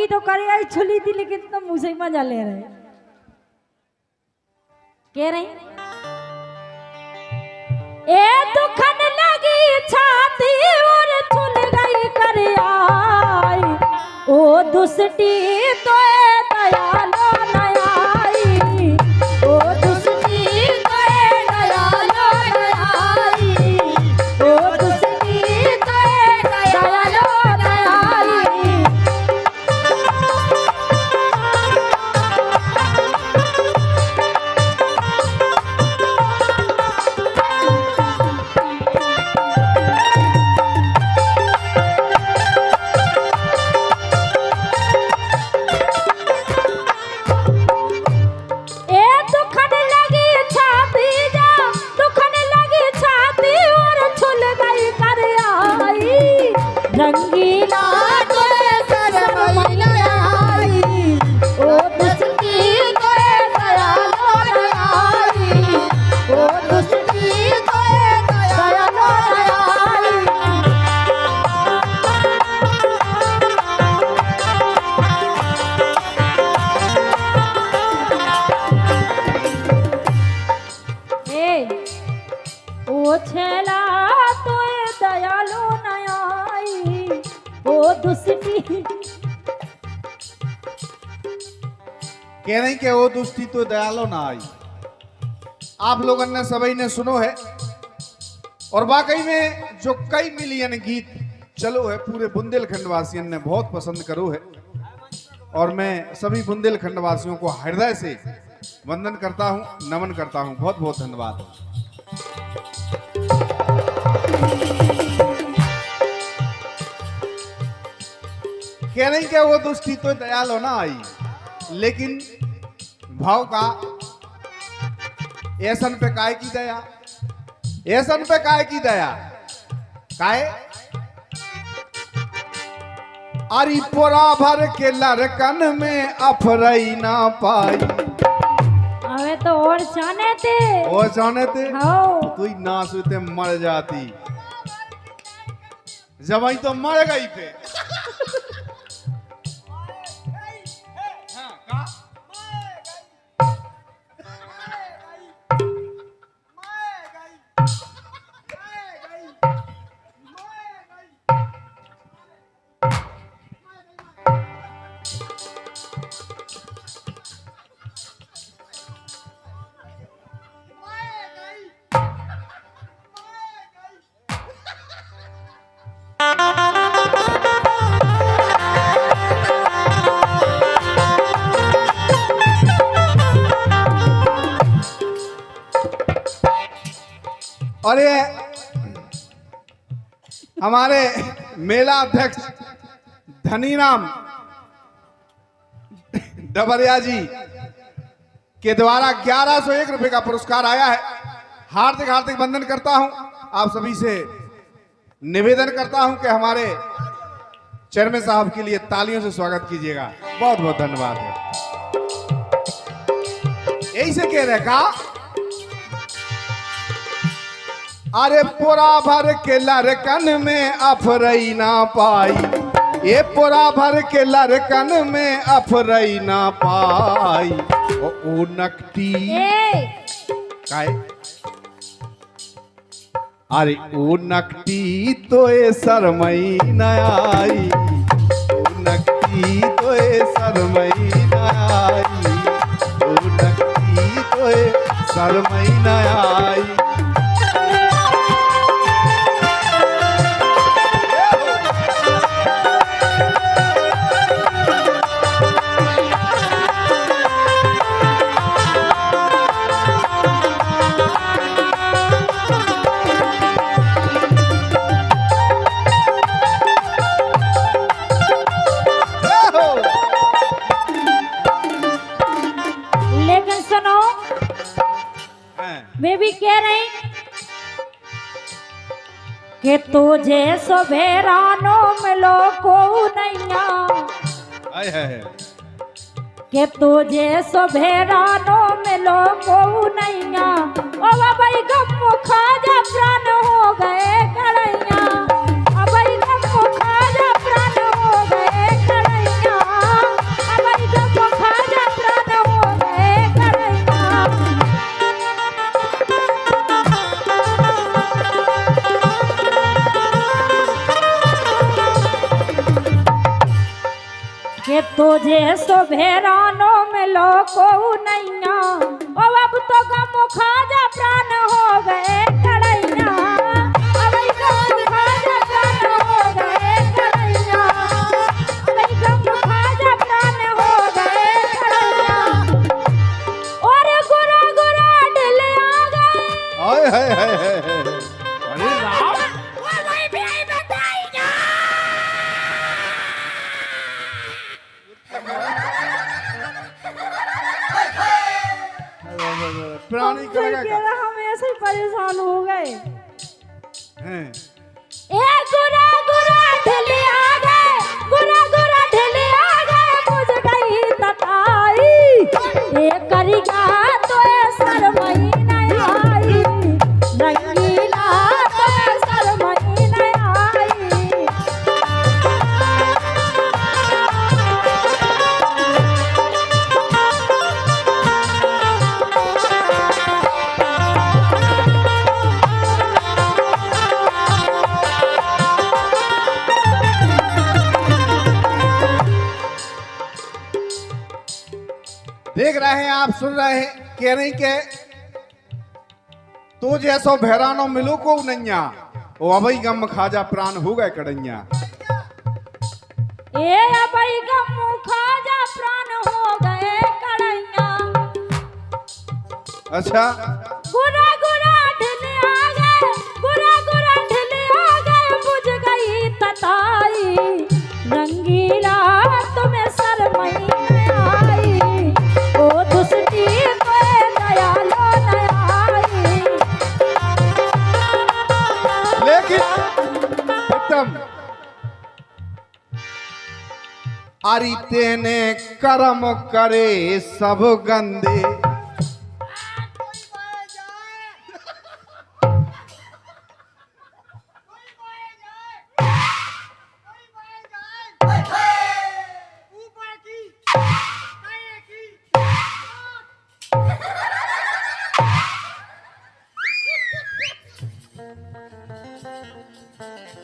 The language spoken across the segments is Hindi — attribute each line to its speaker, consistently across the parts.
Speaker 1: की तो करे आई छुली थी लेकिन तुम मुंह से ही मजा ले रहे कह रही ए दुखन लगी छाती और छुल गई कर आई ओ दुष्टी तो दयालो नयाई ओ दुष्टी तो दयालो नयाई ओ दुष्टी तो दयालो नयाई रंगीला तो सरमैया आई ओ दुष्टी तो दयालो नयाई ओ दुष्टी तो दयालो नयाई ए ओ छेला तो दयालो नयाई ओ दुष्टी
Speaker 2: कह रही कि वो दुष्टी तो दयालो ना आई। आप लोगों ने सभी ने सुनो है और वाकई में जो कई मिलियन गीत चलो है पूरे बुंदेलखंड वासियों ने बहुत पसंद करो है और मैं सभी बुंदेलखंड वासियों को हृदय से वंदन करता हूं, नमन करता हूं। बहुत बहुत धन्यवाद। कह रही कि वो दुष्टी तो दयालो ना आई, लेकिन भाव का ऐसन पे काय की दया, ऐसन पे काय की दया, काय अरे पोरा भर के लड़कन में अफरई ना पाई।
Speaker 1: अबे तो और जाने थे
Speaker 2: और जाने थे
Speaker 1: हाँ
Speaker 2: तू ना सुते मर जाती, जब आई तो मर गई पे। और ये हमारे मेला अध्यक्ष धनीराम डबरिया जी के द्वारा 1101 रुपए का पुरस्कार आया है। हार्दिक हार्दिक वंदन करता हूं। आप सभी से निवेदन करता हूं कि हमारे चेयरमैन साहब के लिए तालियों से स्वागत कीजिएगा। बहुत बहुत धन्यवाद है। यही से कह रहे का अरे पोरा भर के लड़कन में अफरई ना पाई, ये पोरा भर के लड़कन में अफरई ना पाई। ओ नकटी काय अरे ओ नकटी तो ए शरमई न आई, ओ नकटी तो ए शरमई न आई, ओ नकटी तो ए शरमई न आई।
Speaker 1: वे भी कह रहे कि तुझे सवेरानो मिलो को नैया, कि तुझे सवेरानो मिलो को नैया। ओ भाई गम खा जा प्राण हो गए कड़ैया, अब गम खा जा प्राण हो गए कड़ैया। तुझे सो भेरानो मिलो को नैया ओ अब तो गम खाजा प्राण हो गए कड़ैया अब गम खाजा प्राण हो गए कड़ैया अब गम खाजा प्राण हो गए कड़ैया और गुरा गुरा ढिल आ गए
Speaker 2: हाय हाय हाय हाय हाय। अरे राम प्राणी करेगा क्या
Speaker 1: हम ऐसे ही परेशान हो गए
Speaker 2: हैं?
Speaker 1: ए गुरा गुरा ढिले आ गए गुरा गुरा ढिले आ गए बुझ गई तताई ए करिगा तो शर्मई नहीं आई रंगीला तो शर्मई नहीं आई
Speaker 2: देख रहे हैं आप, सुन रहे हैं, कह रही के तो जैसो भैरानो मिलो को नैया ओ अबई गम खाजा प्राण हो गए कड़ैया।
Speaker 1: ए अबई गम खाजा प्राण हो गए कड़ैया
Speaker 2: अच्छा
Speaker 1: गुरा गुरा ढिले आ गए गुरा गुरा ढिले आ गए बुझ गई तताई रंगीला तुम्हें शर्मई नहीं आई ओ दुष्टी तो दयालो नहीं आई
Speaker 2: लेकिन एकदम आरी तेने कर्म करे सब गंदे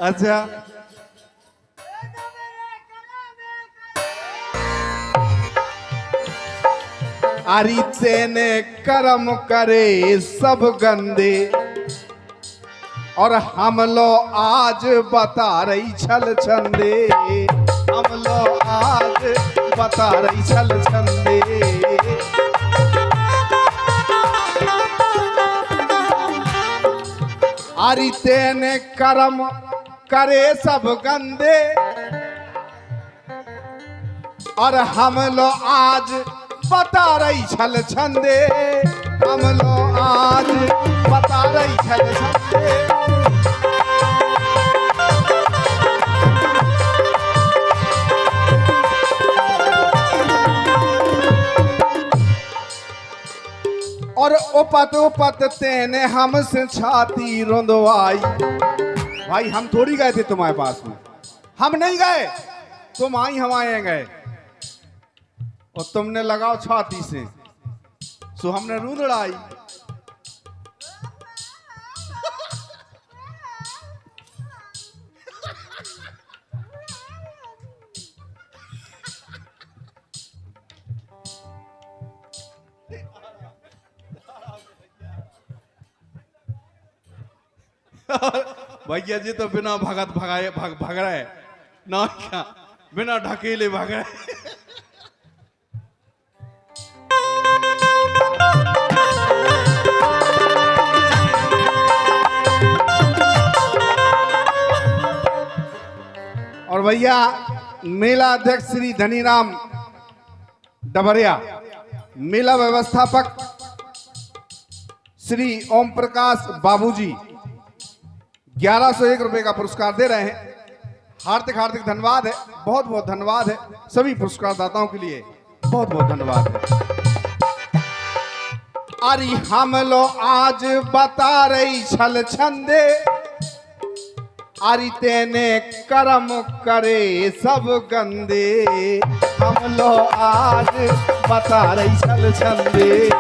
Speaker 2: अच्छा आरी तेने कर्म करे सब गंदे और हम लो आज बता रही छल छंदे हम लो आज बता रही छल छंदे आरी तेने कर्म करे सब गंदे और हम लो आज बता रही छल छंदे हम लो आज बता रही छल छंदे और उपत उपत तेने हमसे छाती रुंधवाई। भाई हम थोड़ी गए थे तुम्हारे पास में, हम नहीं गए, तुम आई हम आए गए और तुमने लगाओ छाती से सो हमने रुंधड़ाई। भैया जी तो बिना भगत भगाए भाग रहे ना, क्या बिना ढकेले भाग रहे। और भैया मेला अध्यक्ष श्री धनीराम डबरिया, मेला व्यवस्थापक श्री ओम प्रकाश बाबूजी 1101 रुपए का पुरस्कार दे रहे हैं। हार्दिक हार्दिक धन्यवाद है, बहुत बहुत धन्यवाद है सभी पुरस्कार दाताओं के लिए, बहुत बहुत धन्यवाद है। अरे हम लो आज बता रही छल छंदे आरी तेने कर्म करे सब गंदे हम लो आज बता रही छल छंदे।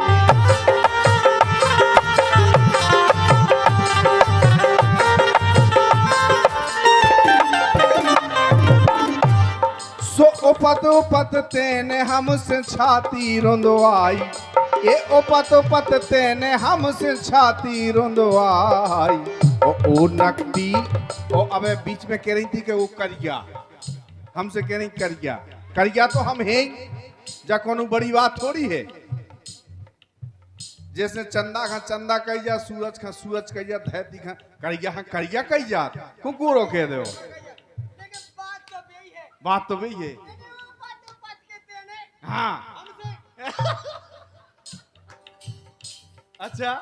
Speaker 2: उपत तेने हमसे छाती रुंधवाई, ये उपत तेने हमसे छाती रुंधवाई। ओ नकदी, ओ अबे बीच में कह रही थी कि वो करिया, हमसे कह रही करिया, करिया तो हम हैं, जा कोनो बड़ी बात थोड़ी है। जैसे चंदा खा चंदा कही जा, सूरज खा सूरज कही जा, धरती खा करिया कही जा, कुकुरो कह दो। बात तो वही है। हाँ अच्छा,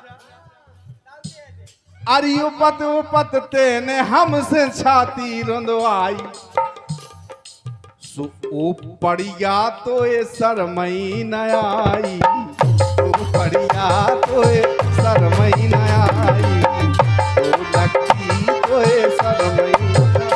Speaker 2: अरे उपत तेने हमसे छाती रुंधवाई, ओ पड़िया तो ये शरमई न आई, ओ पड़िया तो ये शरमई न आई, ओ लकी तो ये शरमई न आई।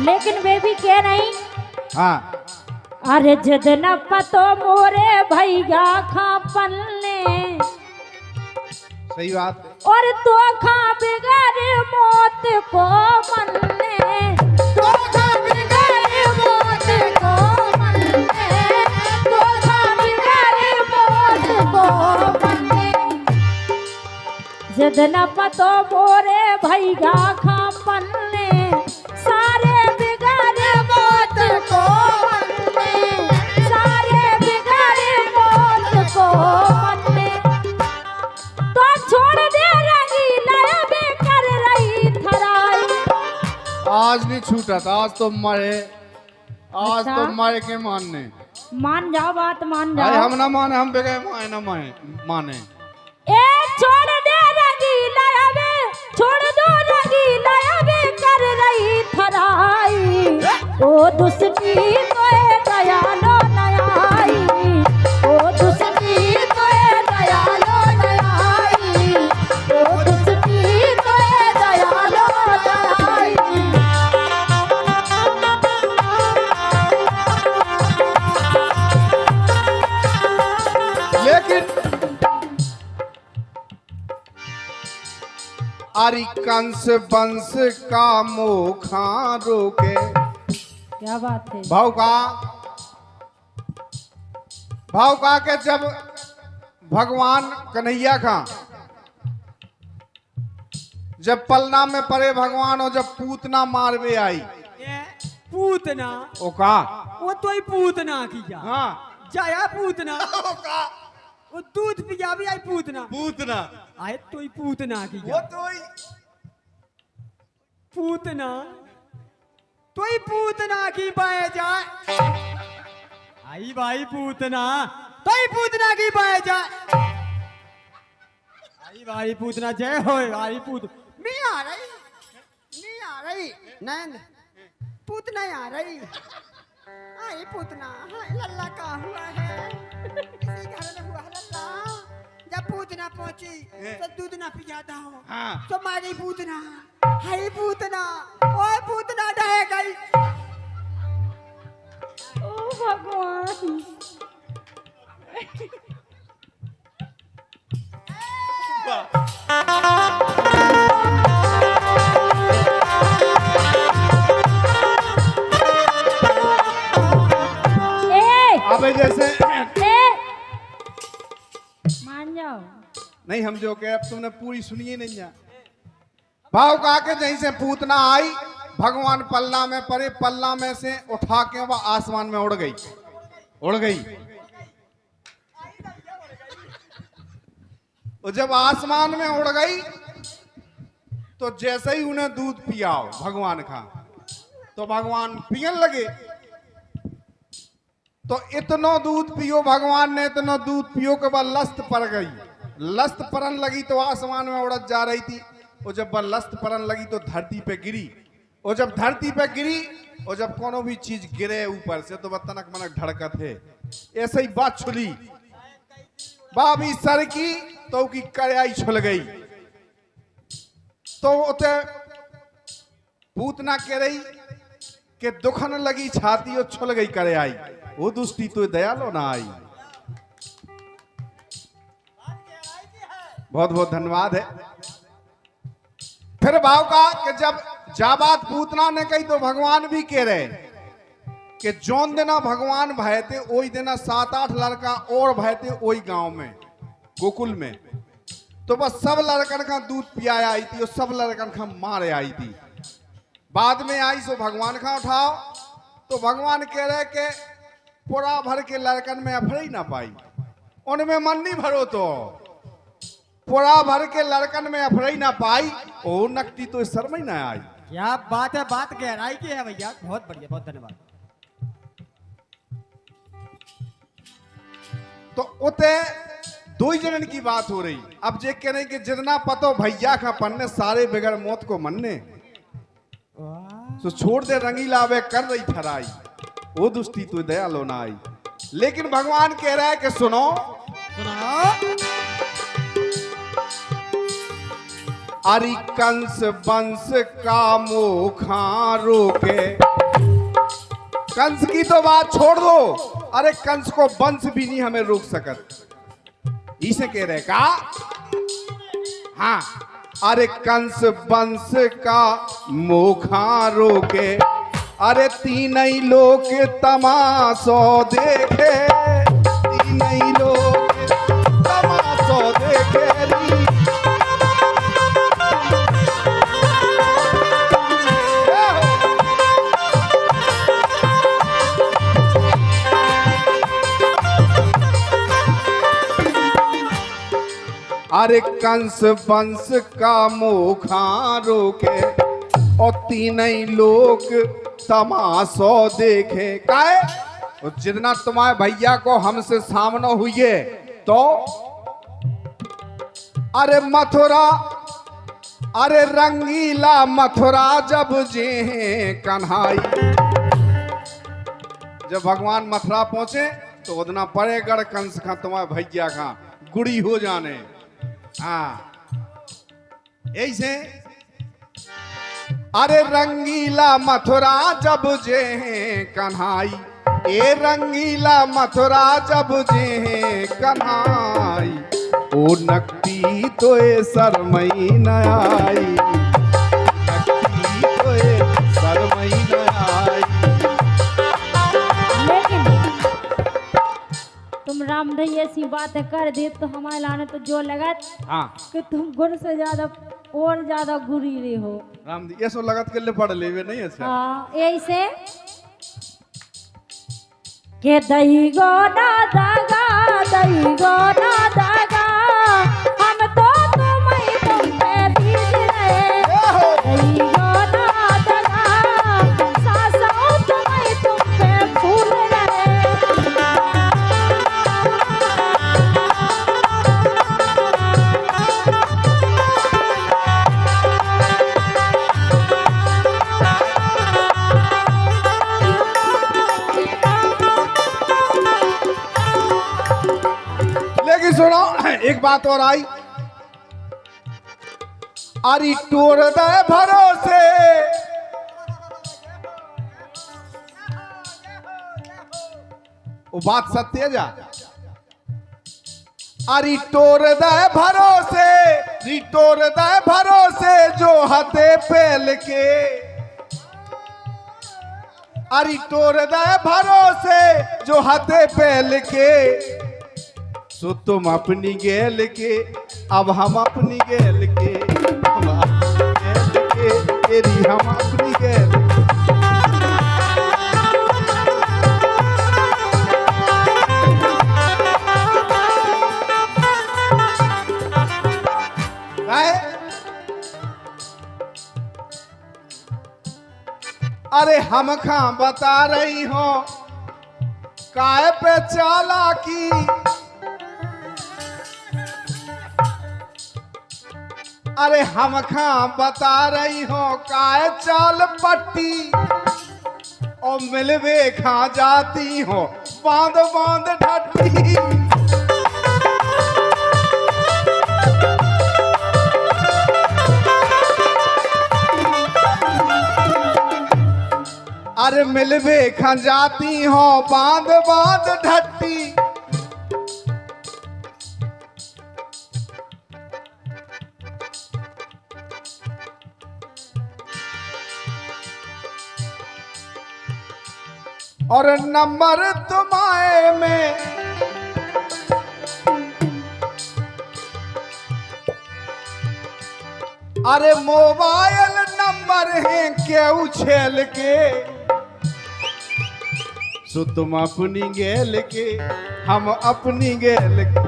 Speaker 1: लेकिन बेबी कह नहीं,
Speaker 2: हाँ
Speaker 1: अरे जद न पतो मोरे भैया खा पलने,
Speaker 2: सही बात है।
Speaker 1: और तो खा बिगड़ मौत को मलने, तो खा बिगड़ मौत को मलने, तो खा बिगड़ मौत को मलने। जद न पतो मोरे भैया खा पलने, सारे बिगड़ मौत को मलने, सारे बिगड़ मौत को मलने। तो छोड़ दे रंगीला अबे कर रही थराई।
Speaker 2: आज नहीं छूटा था, आज तो मरे, आज
Speaker 1: अच्छा?
Speaker 2: तो मरे के मानने।
Speaker 1: मान जाओ, बात मान
Speaker 2: अरे
Speaker 1: जाओ।
Speaker 2: हम ना माने, हम बेगे माने ना माने।
Speaker 1: ए छोड़ दे रंगीला अबे, छोड़ दो रंगीला अबे कर रही थराई। ओ दुष्टी तो दयालो नयाई, ओ दुष्टी तो दयालो नयाई, ओ दुष्टी तो दयालो नयाई।
Speaker 2: लेकिन अरे कंस बंस का मोखा रोके,
Speaker 1: क्या बात है।
Speaker 2: भाव का के जब भगवान कन्हैया का जब पलना में पड़े भगवान, और जब पूतना मारवे आई,
Speaker 3: पूतना
Speaker 2: ओ का
Speaker 3: वो तो ही पूतना की जा
Speaker 2: हाँ
Speaker 3: जाया पूतना
Speaker 2: ओ का
Speaker 3: वो दूध पिया भी आई पूतना
Speaker 2: पूतना
Speaker 3: आए तो ही पूतना की
Speaker 2: वो
Speaker 3: जा
Speaker 2: तो ही
Speaker 3: पूतना तो ही पूतना की बाय जाए आई भाई पूतना तो ही पूतना की बाय जाए आई भाई पूतना जय हो भाई पूत मैं आ रही नैन पूतना आ रही आई पूतना हाय लल्ला का हुआ है इसी घर में हुआ है लल्ला जब पूतना पहुंची तो दूध ना पियाता हो
Speaker 2: हाँ।
Speaker 3: तो मारी पूतना हाय पूतना ओए पूतना ढह गई
Speaker 1: ओ भगवान।
Speaker 2: अबे जैसे
Speaker 1: मान जाओ।
Speaker 2: नहीं, हम जो कह, अब तुमने पूरी सुनिए नहीं जा। भाव का के जहीं से पूतना आई, भगवान पल्ला में पड़े, पल्ला में से उठा के वह आसमान में उड़ गई, उड़ गई। और जब आसमान में उड़ गई तो जैसे ही उन्हें दूध पियाओ भगवान का, तो भगवान पियन लगे। तो इतनो दूध पियो भगवान ने, इतनो दूध पियो के बाद लस्त पड़ गई, लस्त पड़न लगी तो आसमान में उड़त जा रही थी। और जब वह लस्त पड़न लगी तो धरती पे गिरी, और जब धरती पे गिरी, और जब कोनो भी चीज गिरे ऊपर से तो वह तनक मनक धड़कत है। ऐसे ही बात छुली, बाबी सर की तो की कड़ाई छुल गई तो उते पूतना कह रही कि दुखन लगी छाती और छुल गई कड़ाई। वो दुष्टी तो दयालो ना आई। बहुत बहुत धन्यवाद है। फिर भाव का कि जब जा बात पूतना ने कही तो भगवान भी कह रहे कि जौन दिना भगवान भय थे वही दिना 7-8 लड़का और भय थे वही गांव में गोकुल में। तो बस सब लड़कन का दूध पियाया आई थी और सब लड़कन का मारे आई थी। बाद में आई सो भगवान का उठाओ तो भगवान कह रहे कि पूरा भर के लड़कन में अफर ही ना पाई, उनमें मन नहीं भरो तो पूरा भर के लड़कन में अफर ही ना पाई। ओ नकटी तो शर्म ही ना आई।
Speaker 3: क्या बात है, बात गहराई की है भैया, बहुत बढ़िया, बहुत धन्यवाद।
Speaker 2: तो उते दो ही जनन की बात हो रही। अब जे कह रहे कि जितना पतो भैया का पन्ने सारे बगैर मौत को मनने तो छोड़ दे रंगीला वे कर रही थराई। वो दुष्टी तो दयालो ना आई। लेकिन भगवान कह रहा है कि सुनो अरे कंस वंश का मुखा रोके। कंस की तो बात छोड़ दो, अरे कंस को वंश भी नहीं हमें रोक सकत। इसे कह रहे का हाँ, अरे कंस वंश का मुखा रोके। अरे तीन ही लोग तमाशो देखे, तीन ही लोग तमाशो देखे री। अरे कंस वंश का मुखा रोके और तीन ही लोग तमाशो देखे। काहे? और जितना तुम्हारे भैया को हमसे सामना हुई है तो अरे मथुरा, अरे रंगीला मथुरा जब जे कन्हाई। जब भगवान मथुरा पहुंचे तो उतना पड़ेगढ़ कंस का तुम्हारे भैया का गुड़ी हो जाने। हाँ ऐसे अरे रंगीला मथुरा जब जे कन्हाई, ए रंगीला मथुरा जब जे कन्हाई। ओ नकटी तो ए शरमई न आई, नकटी तो ए शरमई न आई।
Speaker 1: लेकिन तुम रामधई ऐसी बातें कर दी तो हमारे लाने तो जो लगा
Speaker 2: हाँ
Speaker 1: कि तुम गुण से ज्यादा और ज्यादा गुरी रही हो।
Speaker 2: राम ये सो लगत के लिए पढ़ लेवे नहीं अच्छा।
Speaker 1: हाँ ऐसे के दही गो ना दागा, दही गो ना दागा, हम तो तुम्हें तुम पे बीत रहे। दही गो ना दागा, सासों तुम्हें तुम पे फूल रहे।
Speaker 2: लेकिन सुनो एक बात और आई। अरे टोर दे भरोसे, वो बात सत्य है जा। अरे टोर दे भरोसे, रिटोर दे भरोसे जो हते पेल के। अरे टोर दे भरोसे जो हते पेल के। सो तुम अपनी गेल के, अब हम अपनी गेल के, हम अपनी गेल के, तेरी हम अपनी गेल के। अरे हम खा बता रही हो काय पे चालाकी। अरे हम खा बता रही हो काय चाल पट्टी। और मिलवे खा जाती हो बांध बांध ढट्टी। अरे मिलवे खंजाती हो बांध बांध ढट्टी। और नंबर तुम्हारे में अरे मोबाइल नंबर है क्यों छेल के। सो तुम अपनी गेल के हम अपनी गेल के,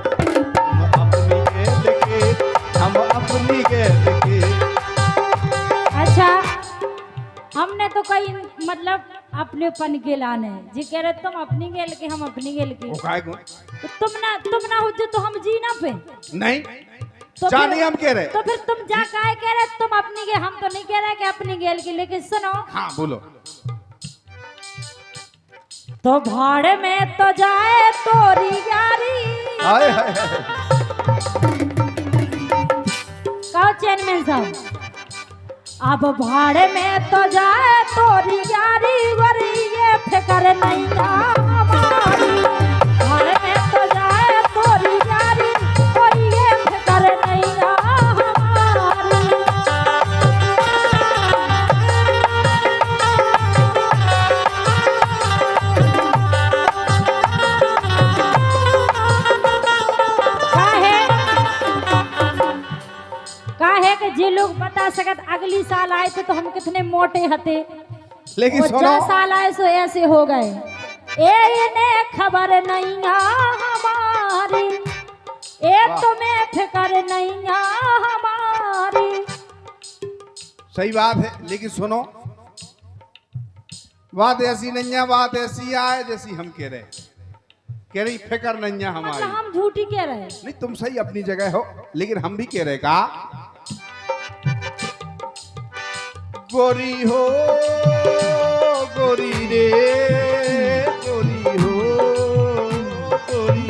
Speaker 2: हम अपनी गेल के हम अपनी गेल के।
Speaker 1: अच्छा, हमने तो कई मतलब अपनेपन के लाने जी कह रहे तुम अपनी गेल के हम अपनी गेल के।
Speaker 2: वो काहे को?
Speaker 1: तो तुम ना हो जो तो हम जी ना पे।
Speaker 2: नहीं
Speaker 1: तो
Speaker 2: जानी
Speaker 1: फिर-
Speaker 2: हम कह रहे।
Speaker 1: तो फिर तुम जा काहे कह रहे तुम अपनी गेल, हम तो नहीं कह रहे कि अपनी गेल की। लेकिन सुनो,
Speaker 2: हाँ बोलो।
Speaker 1: तो भाड़े में तो जाए तोरी यारी।
Speaker 2: हाय हाय हाय।
Speaker 1: कहो चेयरमैन साहब, अब भाड़े में तो जाए तोरी यारी, वरी ये फिक्र नहीं हमारी। भाड़े में तो जाए तोरी यारी, वरी ये फिक्र नहीं हमारी। काहे कि जे लोग बता सकत अगली साल आए थे तो हम कितने मोटे हते,
Speaker 2: लेकिन
Speaker 1: और
Speaker 2: सुनो,
Speaker 1: जो साल आए सो ऐसे हो गए। इन्हें खबर नहीं हमारी, ए तुम्हें फिक्र नहीं हमारी।
Speaker 2: सही बात है, लेकिन सुनो, बात ऐसी नहीं है, बात ऐसी है जैसी हम कह रही फिक्र नहीं है हमारी।
Speaker 1: मतलब हम झूठी कह रहे हैं।
Speaker 2: नहीं तुम सही अपनी जगह हो, लेकिन हम भी कह रहे का गोरी हो गोरी रे गोरी हो गोरी।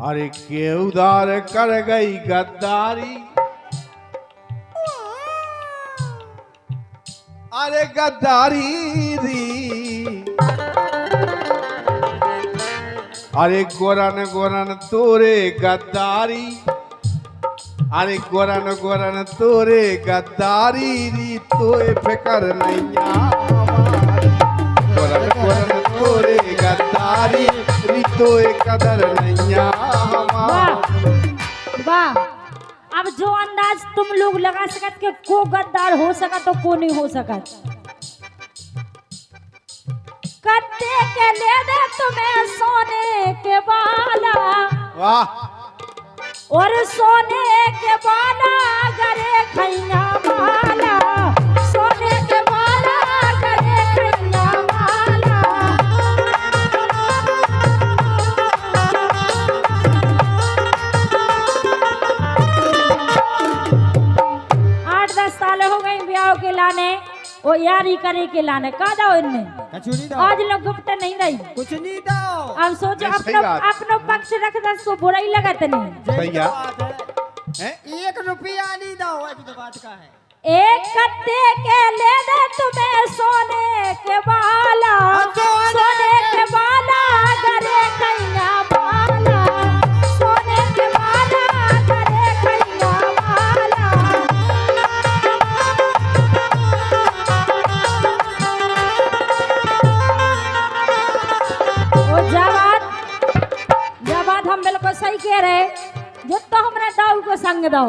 Speaker 2: अरे के उधार कर गई गद्दारी। अरे गद्दारी री, अरे गोरन गोरन तोरे गद्दारी। अरे गोरन गोरन तोरे गद्दारी री, तोए फिकर नहीं हमारी। गोरन गोरन तोरे गद्दारी री, तोए कदर नहीं हमारी।
Speaker 1: वाह, अब जो अंदाज तुम लोग लगा सकत के को गद्दार हो सकत तो को नहीं हो सकत। कत्ते के ले दे तुम्हें सोने के बाला,
Speaker 2: वाह,
Speaker 1: और सोने के बाला गरे खैया माला। सोने के बाला गरे खैया माला। 8-10 साल हो गए ब्याह के लाने, वो यारी करे के लाने का जाओ इनमें।
Speaker 3: कछु नहीं दो,
Speaker 1: आज लोग गुप्त नहीं रही।
Speaker 3: कुछ नहीं दो।
Speaker 1: अब सोचो
Speaker 2: ये सही
Speaker 1: अपनो
Speaker 2: बात।
Speaker 1: अपनो पक्ष रख दस को बुराई लगत नहीं।
Speaker 3: यही
Speaker 2: भैया।
Speaker 3: तो बात है।
Speaker 2: हैं?
Speaker 3: 1 रुपया नहीं दो, अभी तो बात का है।
Speaker 1: एक कत्ते के ले दे तुम्हें सोने के बाला। सोने के बाला गरे खैया माला। सोने के बाला गरे खैया माला। ओ जवाब हम बिल्कुल सही कह रहे। जितना हमरा दाऊ को संग दो,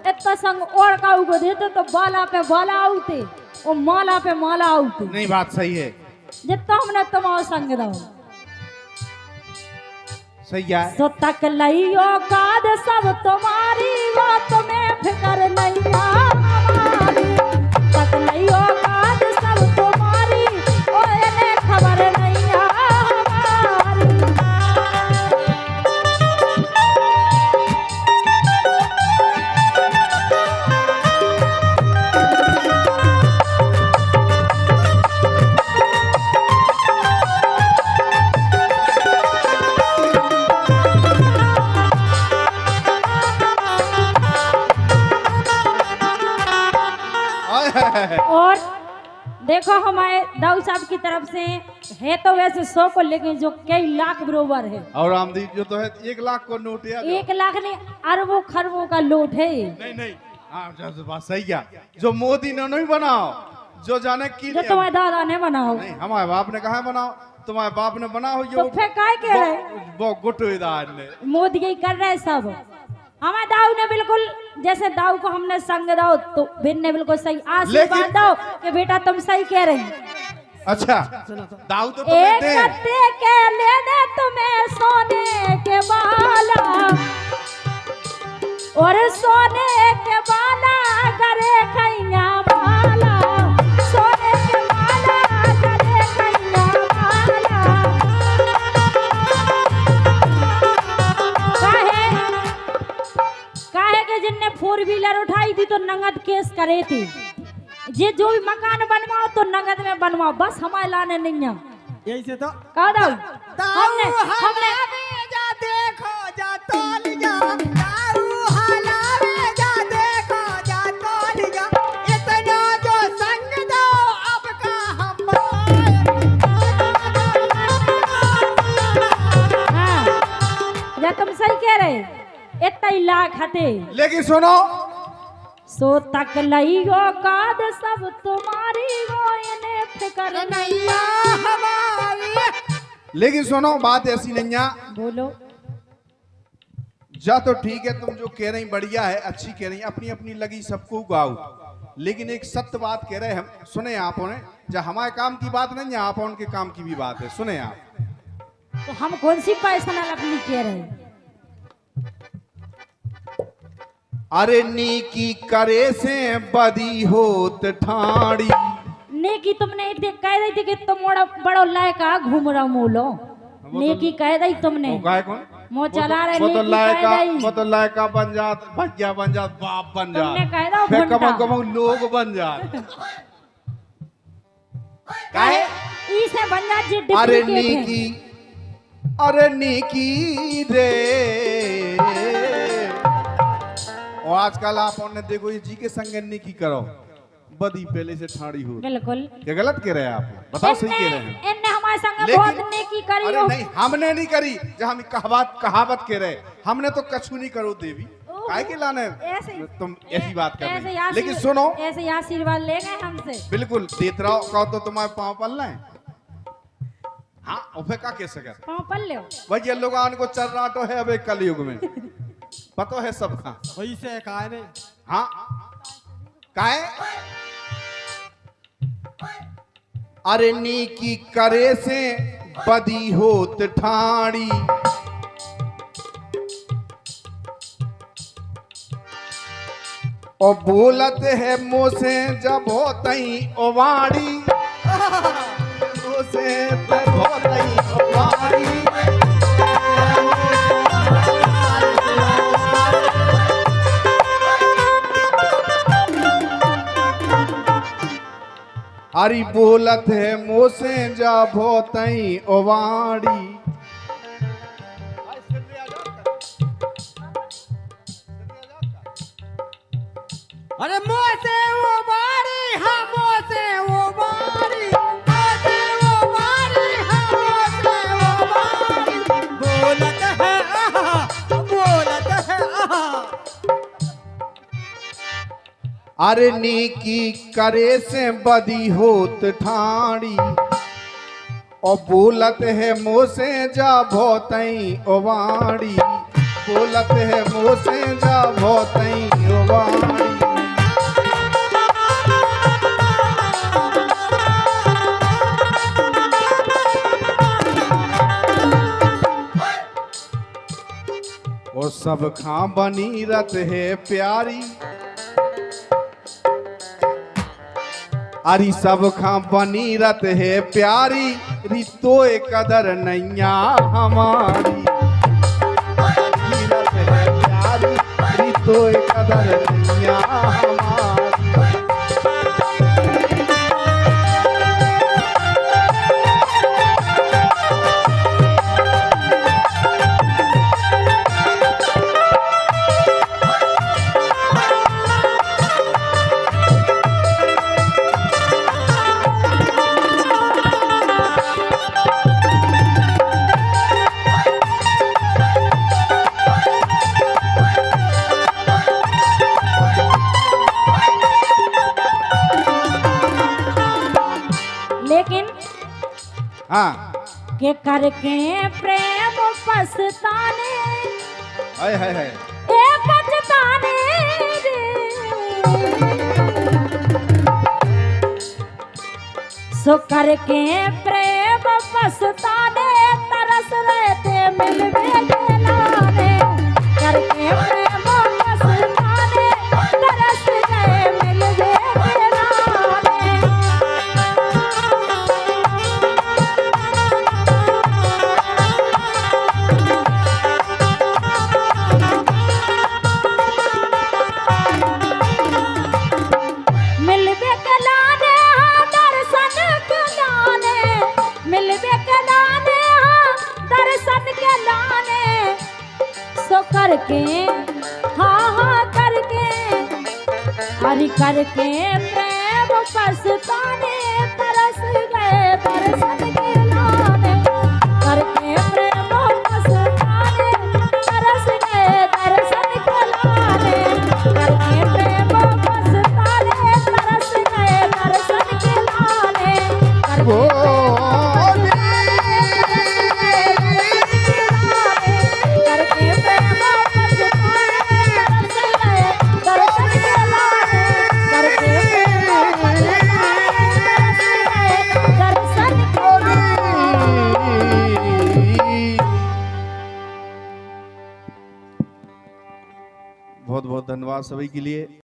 Speaker 1: इतना संग और काऊ को देते तो बाला पे बाला आउते और माला पे माला आउते।
Speaker 2: नहीं बात सही है,
Speaker 1: जितना हमने तुम्हारा संग दो,
Speaker 2: सही है।
Speaker 1: सो तक लइयो काद सब तुम्हारी, वो तुम्हें फिक्र नहीं हमारी। तक लइयो काद सब तुम्हारी, ओ इन्हें खबर नहीं हमारी। देखो हमारे दाऊ साहब की तरफ से है तो वैसे 100 को, लेकिन जो कई लाख बरोबर है।
Speaker 2: और आमदी जो तो है 1 लाख को नोट है।
Speaker 1: 1 लाख नहीं, अरबों खरबों का लूट है।
Speaker 2: नहीं हाँ जो बात सही क्या, जो मोदी ने नहीं बनाओ, जो जाने की
Speaker 1: जो तुम्हारे दादा ने बनाओ।
Speaker 2: नहीं, हमारे बाप ने कहा बनाओ, तुम्हारे बाप ने बनाओ।
Speaker 1: तो फिर काय कह रहे?
Speaker 2: वो गुटोदार ने
Speaker 1: मोदी ही कर रहे सब। हमारे दाऊ ने बिल्कुल, जैसे दाऊ को हमने संग दाओ तो बिन ने बिल्कुल सही आशीर्वाद दो कि बेटा तुम सही कह रही।
Speaker 2: अच्छा दाऊ तो
Speaker 1: एक
Speaker 2: दे
Speaker 1: कत्ते के ले दे तुम्हें सोने के बाला, और सोने के बाला करे खैया बाला, सोने के बाला करे खैया बाला। काहे के जिनने 4 व्हीलर उठाई थी तो नगद केस करे थी। जे जो भी मकान बनवाओ तो नगद में बनवाओ, बस हमारे लाने नहीं है।
Speaker 3: यही से तो
Speaker 1: कहा दाऊ हमने
Speaker 3: जा देखो जा तोल जा, दाऊ हलावे जा देखो जा तोल जा, इतना जो संग दो अब का हम
Speaker 1: हाँ, या तुम सही कह रहे, इतना ही लाख हते।
Speaker 2: लेकिन सुनो,
Speaker 1: सो तक लई हो काद सब तुम्हारी हो, इन्हें फिक्र नहीं
Speaker 3: हमारी।
Speaker 2: लेकिन सुनो बात ऐसी नहीं है।
Speaker 1: बोलो।
Speaker 2: जा तो ठीक है, तुम जो कह रही बढ़िया है, अच्छी कह रही, अपनी अपनी लगी सबको गाओ, लेकिन एक सत्य बात कह रहे हम, सुने आपो ने, जब हमारे काम की बात नहीं है, आप उनके काम की भी बात है, सुने आप।
Speaker 1: तो हम कौन सी पर्सनल अपनी कह रहे हैं?
Speaker 2: अरे नीकी करे से बदी होत ठाड़ी।
Speaker 1: नेकी तुमने कह रही थी कि तुम बड़ो लायका घूम रहा मोलो, नेकी कह रही तुमने।
Speaker 2: वो गाय कौन?
Speaker 1: मो चला रहे,
Speaker 2: वो तो
Speaker 1: नेकी कह रही।
Speaker 2: वो तो लायका बन जात, भैया बन जात, बाप बन जात,
Speaker 1: तुमने कह रहा
Speaker 2: फिर
Speaker 1: घंटा।
Speaker 2: कमो लोग बन जात। काहे?
Speaker 1: इसे बन जा जी
Speaker 2: अरे
Speaker 1: डुप्लीकेट है।
Speaker 2: नीकी, अरे नीकी रे। और आजकल आप ने देखो ये जी के संग नीकी करो, बदी पहले से ठाड़ी हो।
Speaker 1: बिल्कुल।
Speaker 2: क्या गलत कह रहे हैं आप? बताओ सही कह रहे हैं।
Speaker 1: इनने हमारे संग
Speaker 2: लेकिन-
Speaker 1: बहुत नेकी करी
Speaker 2: अरे
Speaker 1: हो।
Speaker 2: नहीं, हमने नहीं करी, जब हम कहावत कह रहे, हमने तो कछु नहीं करो देवी, काहे के लाने
Speaker 1: ऐसे
Speaker 2: तुम ऐसी बात कर
Speaker 1: ऐसे
Speaker 2: रही।
Speaker 1: आशीर्वाद-
Speaker 2: लेकिन सुनो,
Speaker 1: ऐसे आशीर्वाद ले गए हमसे।
Speaker 2: बिल्कुल देत रहो, कहो तो तुम्हारे पाँव पल रहे। हाँ उफे का कह सके
Speaker 1: पाँव पल ले
Speaker 2: भाई, ये लोग को चर्राटो है अब एक कलयुग में, पतो है सबका।
Speaker 3: वही से कहा नहीं।
Speaker 2: हाँ काहे? अरे नीकी करे से बदी होत ठाड़ी, और बोलत है मुँह से जब होतई ओवाड़ी, मुँह से जब होतई ओवाड़ी। अरे बोलत है मुँह से जब होतई ओवाड़ी।
Speaker 3: अरे मुँह से वो बारी, हाँ मुँह से वो बारी, मुँह से वो बारी, हाँ मुँह से वो बारी, बोलत है आहा, बोलत है आहा।
Speaker 2: अरे नीकी करे से बदी होत ठाड़ी, और बोलत है मुँह से जा भोतई ओवाड़ी, बोलत है मुँह से जा भोतई ओवाड़ी। और सब खां बनी रत है प्यारी, अरे सब खां बनी रत है प्यारी, रितो कदर नैया हमारी, रत है प्यारी, रितो कदर नैया हमारी।
Speaker 1: के करके प्रेम पछताने
Speaker 2: हाय हाय हाय
Speaker 1: ए पछताने रे सो करके प्रेम पछताने तरस रहते मिलवे के लाने करके प्रेम पछताने तरस गए मिलवे के लाने मिलवे के लाने हाँ दर्शन के लाने मिलवे के लाने हाँ दर्शन के लाने सो करके हाँ हाँ करके हरि करके प्रेम पछताने तरस गए दर्शन के लाने करके प्रेम पछताने तरस गए दर्शन के लाने करके प्रेम पछताने तरस गए दर्शन के लाने करके करके प्रेम पछताने तरस गए दर्शन के लाने करके प्रेम पछताने तरस गए दर्शन के
Speaker 2: बहुत बहुत धन्यवाद सभी के लिए।